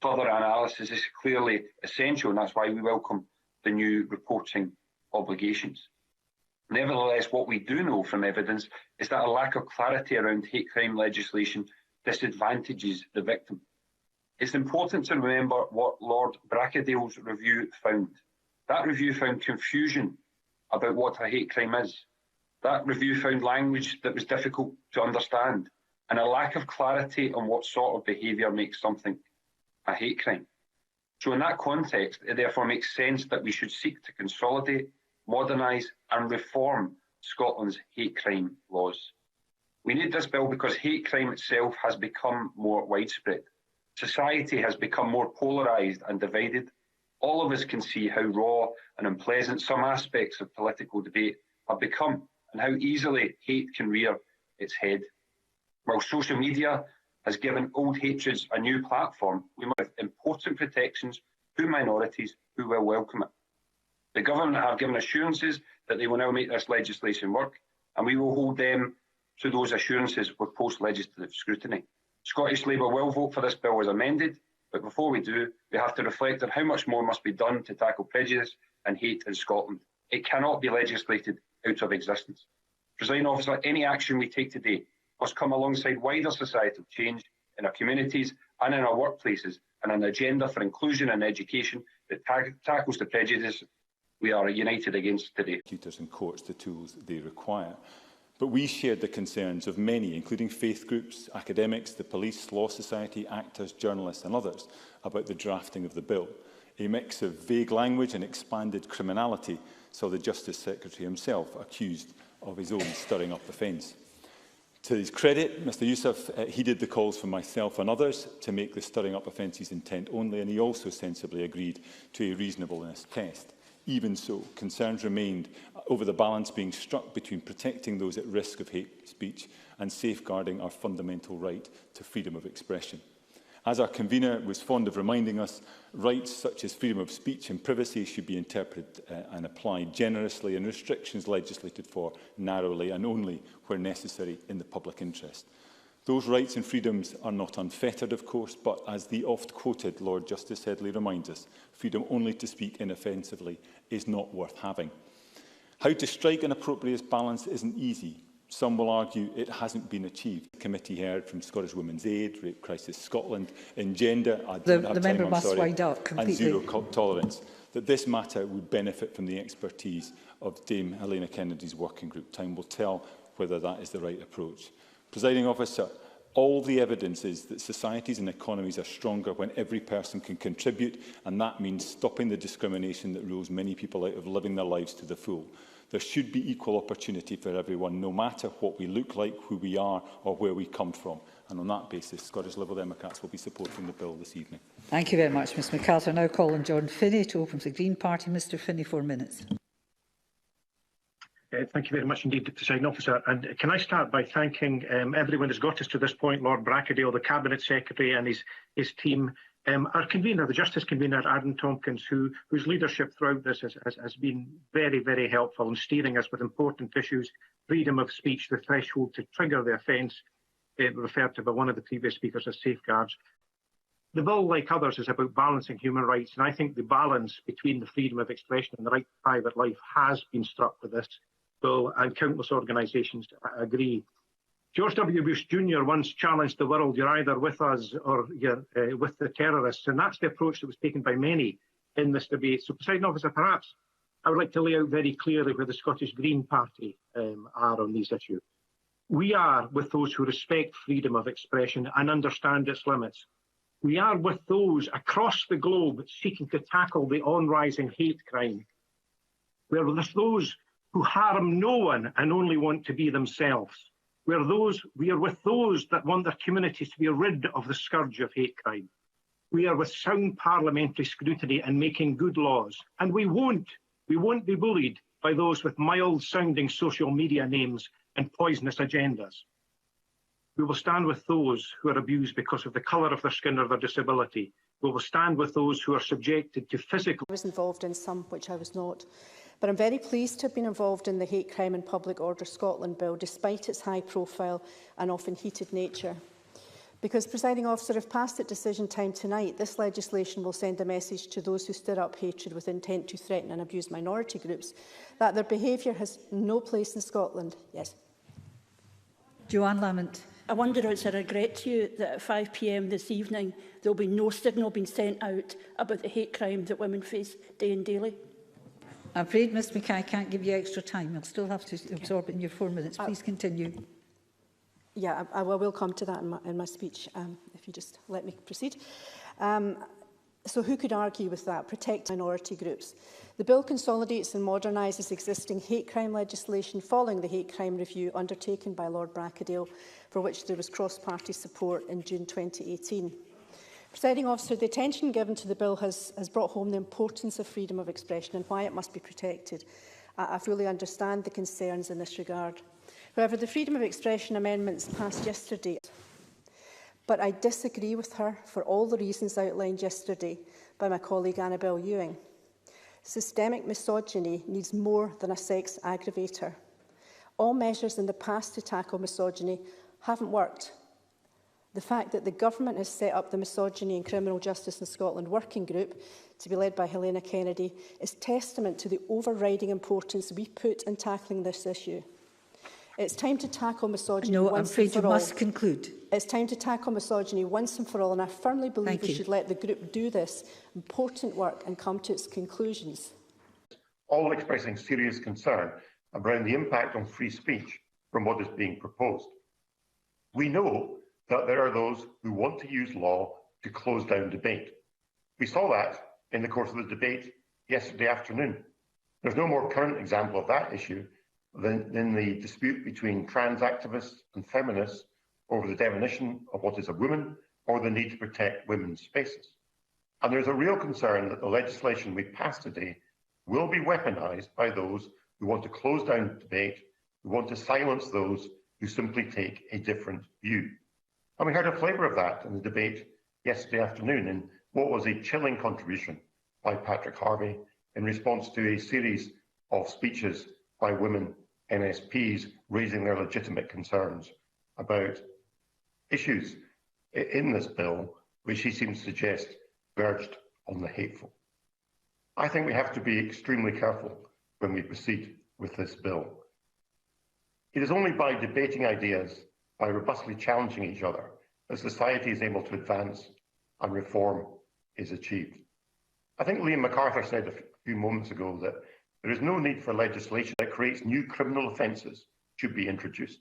Further analysis is clearly essential, and that's why we welcome the new reporting obligations. Nevertheless, what we do know from evidence is that a lack of clarity around hate crime legislation disadvantages the victim. It's important to remember what Lord Bracadale's review found. That review found confusion about what a hate crime is. That review found language that was difficult to understand and a lack of clarity on what sort of behaviour makes something a hate crime. So in that context, it therefore makes sense that we should seek to consolidate, modernise and reform Scotland's hate crime laws. We need this bill because hate crime itself has become more widespread. Society has become more polarised and divided. All of us can see how raw and unpleasant some aspects of political debate have become and how easily hate can rear its head. While social media has given old hatreds a new platform, we must have important protections to minorities who will welcome it. The government have given assurances that they will now make this legislation work, and we will hold them to those assurances with post-legislative scrutiny. Scottish Labour will vote for this bill as amended, but before we do, we have to reflect on how much more must be done to tackle prejudice and hate in Scotland. It cannot be legislated out of existence. Presiding Officer, any action we take today must come alongside wider societal change in our communities and in our workplaces, and an agenda for inclusion and education that tackles the prejudice we are united against today. Prosecutors and courts the tools they require. But we shared the concerns of many, including faith groups, academics, the police, law society, actors, journalists and others, about the drafting of the bill. A mix of vague language and expanded criminality saw the Justice Secretary himself accused of his own stirring up offence. To his credit, Mr Yousaf heeded the calls from myself and others to make the stirring up offences intent only, and he also sensibly agreed to a reasonableness test. Even so, concerns remained over the balance being struck between protecting those at risk of hate speech and safeguarding our fundamental right to freedom of expression. As our convener was fond of reminding us, rights such as freedom of speech and privacy should be interpreted and applied generously, and restrictions legislated for narrowly and only where necessary in the public interest. Those rights and freedoms are not unfettered, of course, but as the oft-quoted Lord Justice Headley reminds us, freedom only to speak inoffensively is not worth having. How to strike an appropriate balance isn't easy. Some will argue it hasn't been achieved. The committee heard from Scottish Women's Aid, Rape Crisis Scotland, in gender, the member must wind up completely, and zero tolerance, that this matter would benefit from the expertise of Dame Helena Kennedy's working group. Time will tell whether that is the right approach. Presiding Officer, all the evidence is that societies and economies are stronger when every person can contribute, and that means stopping the discrimination that rules many people out of living their lives to the full. There should be equal opportunity for everyone, no matter what we look like, who we are or where we come from. And on that basis, Scottish Liberal Democrats will be supporting the bill this evening. Thank you very much, Ms McAllister. I now call on John Finney to open for the Green Party. Mr Finney, 4 minutes. Thank you very much indeed, Presiding Officer. And can I start by thanking everyone who's got us to this point, Lord Brackadale, the Cabinet Secretary and his team, our convener, the Justice Convener, Aaron Tompkins, whose leadership throughout this has been very, very helpful in steering us with important issues, freedom of speech, the threshold to trigger the offence, referred to by one of the previous speakers as safeguards. The bill, like others, is about balancing human rights, and I think the balance between the freedom of expression and the right to private life has been struck with this bill, and countless organisations agree. George W. Bush Jr. once challenged the world, you're either with us or you're with the terrorists, and that's the approach that was taken by many in this debate. So, Presiding Officer, perhaps I would like to lay out very clearly where the Scottish Green Party are on these issues. We are with those who respect freedom of expression and understand its limits. We are with those across the globe seeking to tackle the on-rising hate crime. We are with those who harm no one and only want to be themselves. We are with those that want their communities to be rid of the scourge of hate crime. We are with sound parliamentary scrutiny and making good laws. And we won't be bullied by those with mild-sounding social media names and poisonous agendas. We will stand with those who are abused because of the colour of their skin or their disability. We will stand with those who are subjected to physical... I was involved in some which I was not. But I'm very pleased to have been involved in the Hate Crime and Public Order Scotland Bill, despite its high profile and often heated nature. Because, Presiding Officer, if passed at decision time tonight, this legislation will send a message to those who stir up hatred with intent to threaten and abuse minority groups, that their behaviour has no place in Scotland. Yes. Joanne Lamont. I wonder, it's a regret to you that at 5 p.m. this evening there will be no signal being sent out about the hate crime that women face day and daily. I'm afraid, Ms Mackay, I can't give you extra time. You'll still have to absorb it in your 4 minutes. Please continue. Yeah, I will come to that in my speech, if you just let me proceed. So who could argue with that? Protect minority groups. The bill consolidates and modernises existing hate crime legislation following the hate crime review undertaken by Lord Brackadale, for which there was cross-party support in June 2018. Presiding Officer, the attention given to the bill has brought home the importance of freedom of expression and why it must be protected. I fully understand the concerns in this regard. However, the freedom of expression amendments passed yesterday, but I disagree with her for all the reasons outlined yesterday by my colleague Annabel Ewing. Systemic misogyny needs more than a sex aggravator. All measures in the past to tackle misogyny haven't worked. The fact that the government has set up the Misogyny and Criminal Justice in Scotland working group, to be led by Helena Kennedy, is testament to the overriding importance we put in tackling this issue. It's time to tackle misogyny once and for all. I'm afraid you must conclude. It's time to tackle misogyny once and for all, and I firmly believe we should let the group do this important work and come to its conclusions. All expressing serious concern around the impact on free speech from what is being proposed. We know that there are those who want to use law to close down debate. We saw that in the course of the debate yesterday afternoon. There's no more current example of that issue than the dispute between trans activists and feminists over the definition of what is a woman or the need to protect women's spaces. And there's a real concern that the legislation we pass today will be weaponised by those who want to close down debate, who want to silence those who simply take a different view. And we heard a flavour of that in the debate yesterday afternoon in what was a chilling contribution by Patrick Harvey in response to a series of speeches by women MSPs raising their legitimate concerns about issues in this bill which he seems to suggest verged on the hateful. I think we have to be extremely careful when we proceed with this bill. It is only by debating ideas, by robustly challenging each other, that society is able to advance and reform is achieved. I think Liam MacArthur said a few moments ago that there is no need for legislation that creates new criminal offences should be introduced.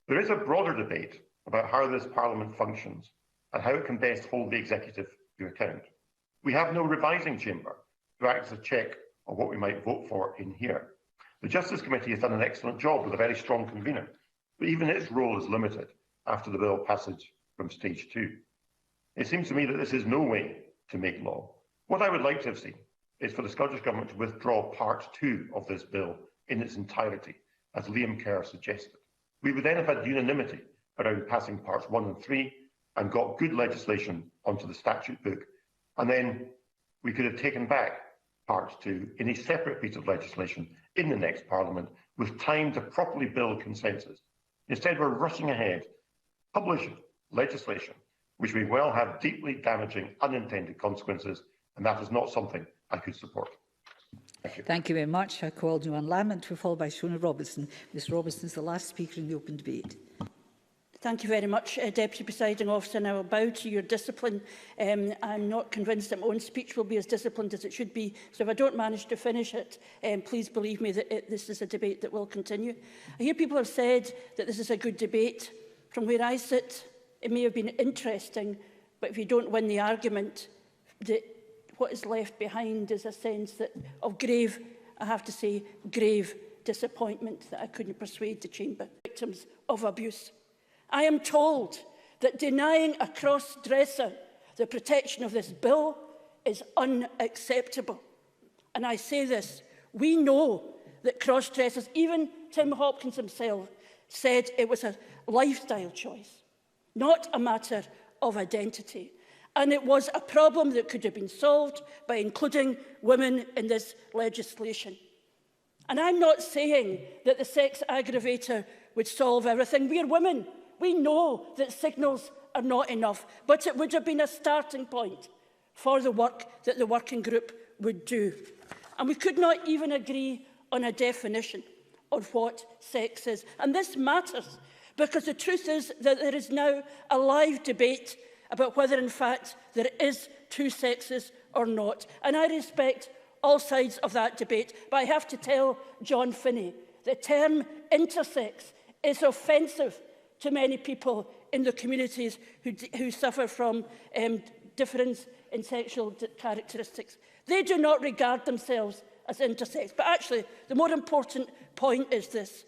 There is a broader debate about how this Parliament functions and how it can best hold the executive to account. We have no revising chamber to act as a check on what we might vote for in here. The Justice Committee has done an excellent job with a very strong convener, but even its role is limited after the bill passage from stage 2. It seems to me that this is no way to make law. What I would like to have seen is for the Scottish Government to withdraw Part 2 of this bill in its entirety, as Liam Kerr suggested. We would then have had unanimity around passing Parts 1 and 3 and got good legislation onto the statute book, and then we could have taken back Part 2 in a separate piece of legislation in the next Parliament with time to properly build consensus. Instead, we're rushing ahead, publish legislation which may well have deeply damaging unintended consequences, and that is not something I could support. Thank you. Thank you very much. I call Joanne Lamont, to be followed by Shona Robertson. Ms Robertson is the last speaker in the open debate. Thank you very much, Deputy Presiding Officer, and I will bow to your discipline. I'm not convinced that my own speech will be as disciplined as it should be, so if I don't manage to finish it, please believe me that this is a debate that will continue. I hear people have said that this is a good debate. From where I sit, it may have been interesting, but if you don't win the argument, what is left behind is a sense of grave, I have to say, grave disappointment that I couldn't persuade the Chamber. Victims of abuse. I am told that denying a cross-dresser the protection of this bill is unacceptable. And I say this, we know that cross-dressers, even Tim Hopkins himself, said it was a lifestyle choice, not a matter of identity. And it was a problem that could have been solved by including women in this legislation. And I'm not saying that the sex aggravator would solve everything. We are women. We know that signals are not enough, but it would have been a starting point for the work that the working group would do. And we could not even agree on a definition of what sex is. And this matters because the truth is that there is now a live debate about whether, in fact, there is two sexes or not. And I respect all sides of that debate, but I have to tell John Finney the term intersex is offensive to many people in the communities who suffer from difference in sexual characteristics. They do not regard themselves as intersex. But actually, the more important point is this,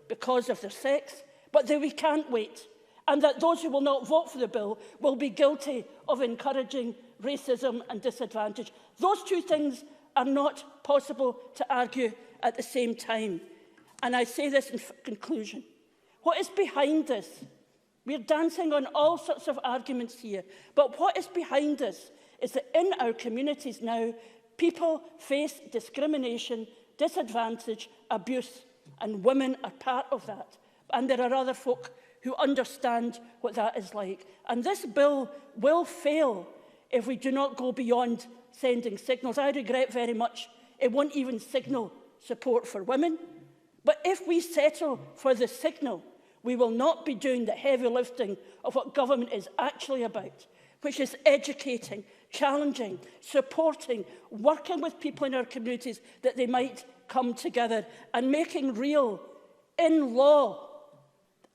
because of their sex, but that we can't wait, and that those who will not vote for the bill will be guilty of encouraging racism and disadvantage. Those two things are not possible to argue at the same time. And I say this in conclusion. What is behind this? We're dancing on all sorts of arguments here, but what is behind this is that in our communities now, people face discrimination, disadvantage, abuse, and women are part of that. And there are other folk who understand what that is like. And this bill will fail if we do not go beyond sending signals. I regret very much it won't even signal support for women. But if we settle for the signal, we will not be doing the heavy lifting of what government is actually about, which is educating, challenging, supporting, working with people in our communities that they might come together and making real, in law,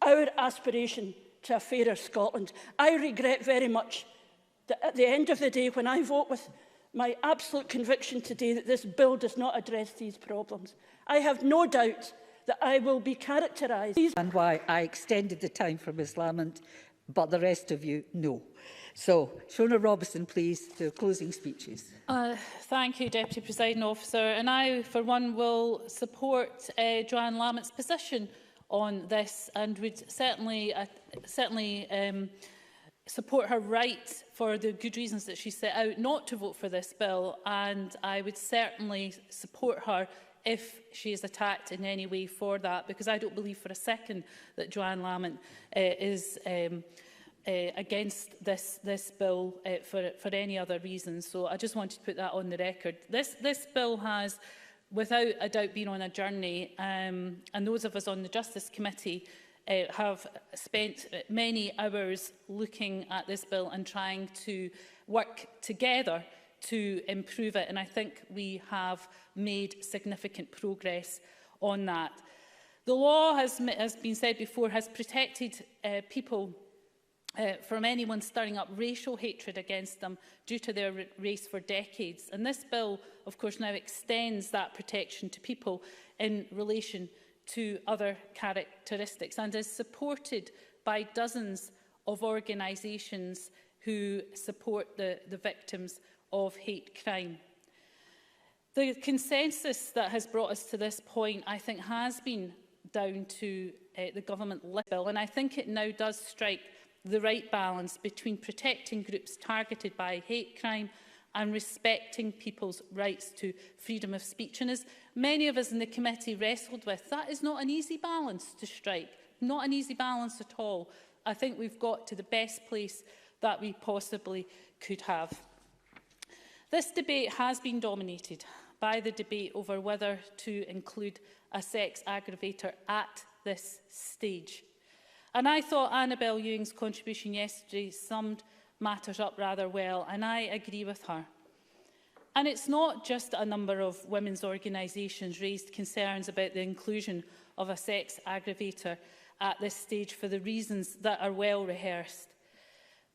our aspiration to a fairer Scotland. I regret very much that at the end of the day, when I vote with my absolute conviction today that this bill does not address these problems, I have no doubt that I will be characterised. And why I extended the time for Ms Lamont, but the rest of you, no. So, Shona Robertson, please, to closing speeches. Thank you, Deputy Presiding Officer. And I, for one, will support Joanne Lamont's position on this and would certainly support her right, for the good reasons that she set out, not to vote for this bill. And I would certainly support her if she is attacked in any way for that, because I don't believe for a second that Joanne Lamont is against this bill for any other reason. So I just wanted to put that on the record. This bill has, without a doubt, been on a journey, and those of us on the Justice Committee have spent many hours looking at this bill and trying to work together to improve it, and I think we have made significant progress on that. The law, as been said before, has protected people from anyone stirring up racial hatred against them due to their race for decades. And this bill, of course, now extends that protection to people in relation to other characteristics and is supported by dozens of organisations who support the victims of hate crime. The consensus that has brought us to this point, I think, has been down to the government bill, and I think it now does strike the right balance between protecting groups targeted by hate crime and respecting people's rights to freedom of speech. And as many of us in the committee wrestled with, that is not an easy balance to strike, not an easy balance at all. I think we've got to the best place that we possibly could have. This debate has been dominated by the debate over whether to include a sex aggravator at this stage. And I thought Annabel Ewing's contribution yesterday summed matters up rather well, and I agree with her. And it's not just a number of women's organisations raised concerns about the inclusion of a sex aggravator at this stage for the reasons that are well rehearsed.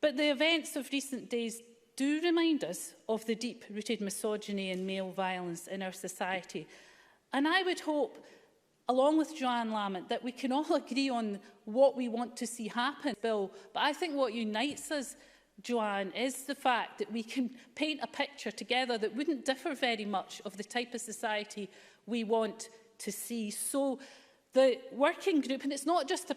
But the events of recent days do remind us of the deep-rooted misogyny and male violence in our society. And I would hope, along with Joanne Lamont, that we can all agree on what we want to see happen, Bill. But I think what unites us, Joanne, is the fact that we can paint a picture together that wouldn't differ very much of the type of society we want to see. So the working group, and it's not just a